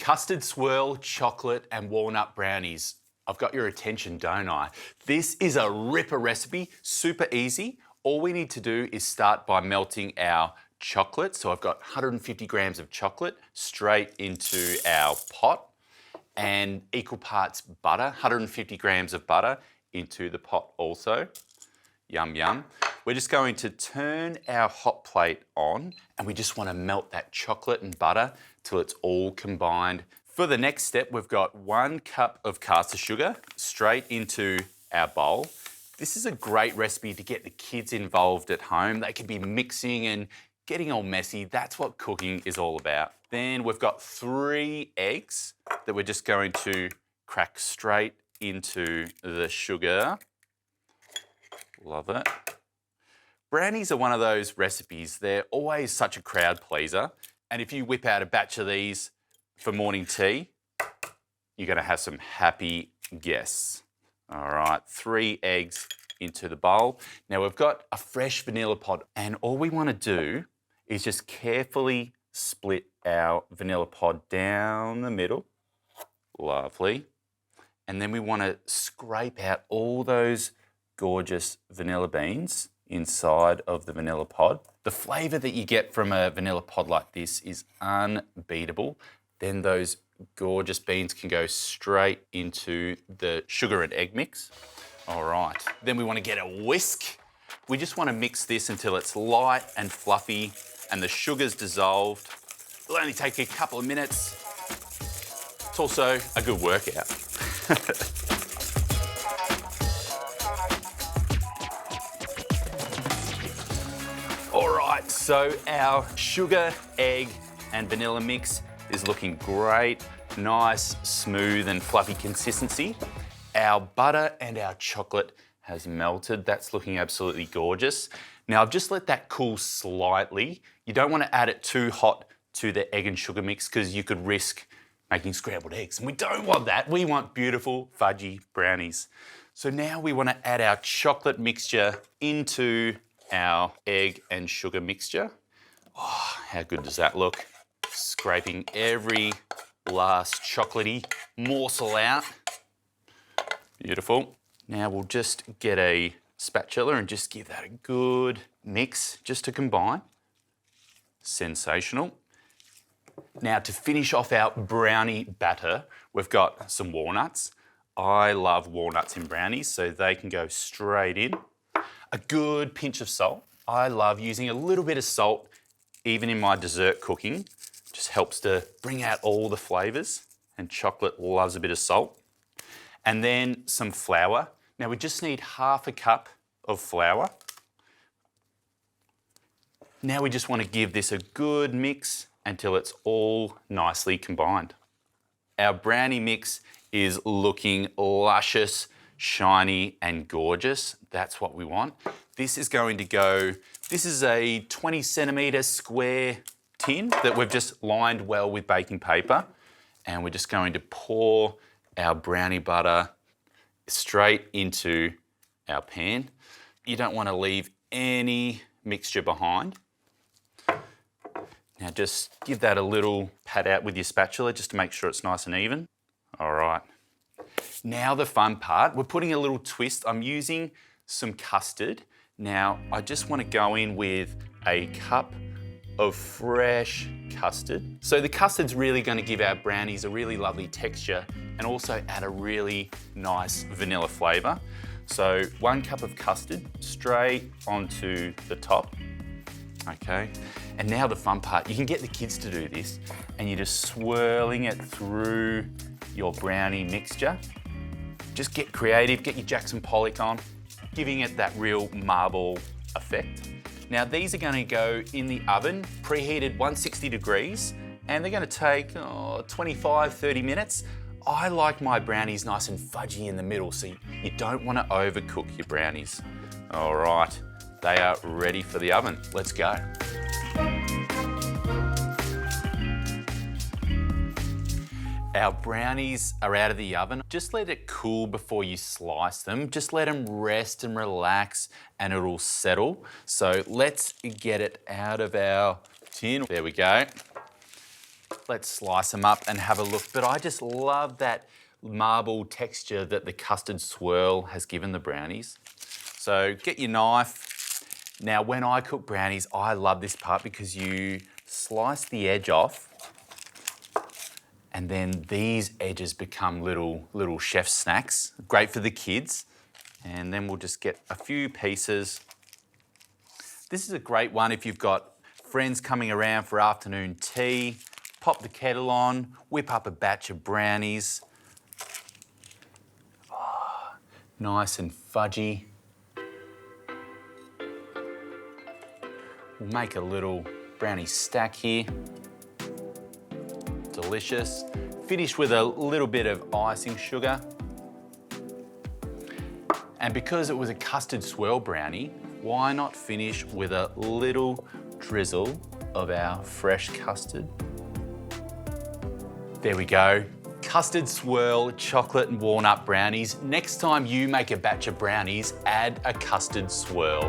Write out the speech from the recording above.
Custard Swirl, chocolate and walnut brownies. I've got your attention, don't I? This is a ripper recipe, super easy. All we need to do is start by melting our chocolate. So I've got 150 grams of chocolate straight into our pot and equal parts butter, 150 grams of butter into the pot also. Yum, yum. We're just going to turn our hot plate on and we just want to melt that chocolate and butter till it's all combined. For the next step, we've got 1 cup of caster sugar straight into our bowl. This is a great recipe to get the kids involved at home. They can be mixing and getting all messy. That's what cooking is all about. Then we've got 3 eggs that we're just going to crack straight into the sugar. Love it. Brownies are one of those recipes. They're always such a crowd pleaser. And if you whip out a batch of these for morning tea, you're going to have some happy guests. All right, 3 eggs into the bowl. Now we've got a fresh vanilla pod and all we want to do is just carefully split our vanilla pod down the middle. Lovely. And then we want to scrape out all those gorgeous vanilla beans inside of the vanilla pod. The flavour that you get from a vanilla pod like this is unbeatable. Then those gorgeous beans can go straight into the sugar and egg mix. All right, then we want to get a whisk. We just want to mix this until it's light and fluffy and the sugar's dissolved. It'll only take a couple of minutes. It's also a good workout. All right, so our sugar, egg and vanilla mix is looking great. Nice, smooth and fluffy consistency. Our butter and our chocolate has melted. That's looking absolutely gorgeous. Now I've just let that cool slightly. You don't want to add it too hot to the egg and sugar mix because you could risk making scrambled eggs. And we don't want that. We want beautiful fudgy brownies. So now we want to add our chocolate mixture into our egg and sugar mixture. Oh, how good does that look? Scraping every last chocolatey morsel out. Beautiful. Now we'll just get a spatula and just give that a good mix just to combine. Sensational. Now to finish off our brownie batter, we've got some walnuts. I love walnuts in brownies, so they can go straight in. A good pinch of salt. I love using a little bit of salt even in my dessert cooking. Just helps to bring out all the flavours, and chocolate loves a bit of salt. And then some flour. Now we just need 1/2 cup of flour. Now we just want to give this a good mix until it's all nicely combined. Our brownie mix is looking luscious, shiny and gorgeous. That's what we want. This is going to go, this is a 20 centimetre square tin that we've just lined well with baking paper, and we're just going to pour our brownie butter straight into our pan. You don't want to leave any mixture behind. Now just give that a little pat out with your spatula just to make sure it's nice and even. All right. Now the fun part, we're putting a little twist. I'm using some custard. Now I just want to go in with a cup of fresh custard. So the custard's really going to give our brownies a really lovely texture and also add a really nice vanilla flavour. So 1 cup of custard straight onto the top. Okay, and now the fun part, you can get the kids to do this and you're just swirling it through your brownie mixture. Just get creative, get your Jackson Pollock on, giving it that real marble effect. Now these are going to go in the oven, preheated 160 degrees, and they're going to take 25-30 minutes. I like my brownies nice and fudgy in the middle, so you don't want to overcook your brownies. All right, they are ready for the oven. Let's go. Our brownies are out of the oven. Just let it cool before you slice them. Just let them rest and relax and it'll settle. So let's get it out of our tin. There we go. Let's slice them up and have a look. But I just love that marble texture that the custard swirl has given the brownies. So get your knife. Now, when I cook brownies, I love this part because you slice the edge off and then these edges become little chef snacks. Great for the kids. And then we'll just get a few pieces. This is a great one if you've got friends coming around for afternoon tea. Pop the kettle on, whip up a batch of brownies. Oh, nice and fudgy. We'll make a little brownie stack here. Delicious. Finish with a little bit of icing sugar. And because it was a custard swirl brownie, why not finish with a little drizzle of our fresh custard? There we go. Custard swirl, chocolate and walnut brownies. Next time you make a batch of brownies, add a custard swirl.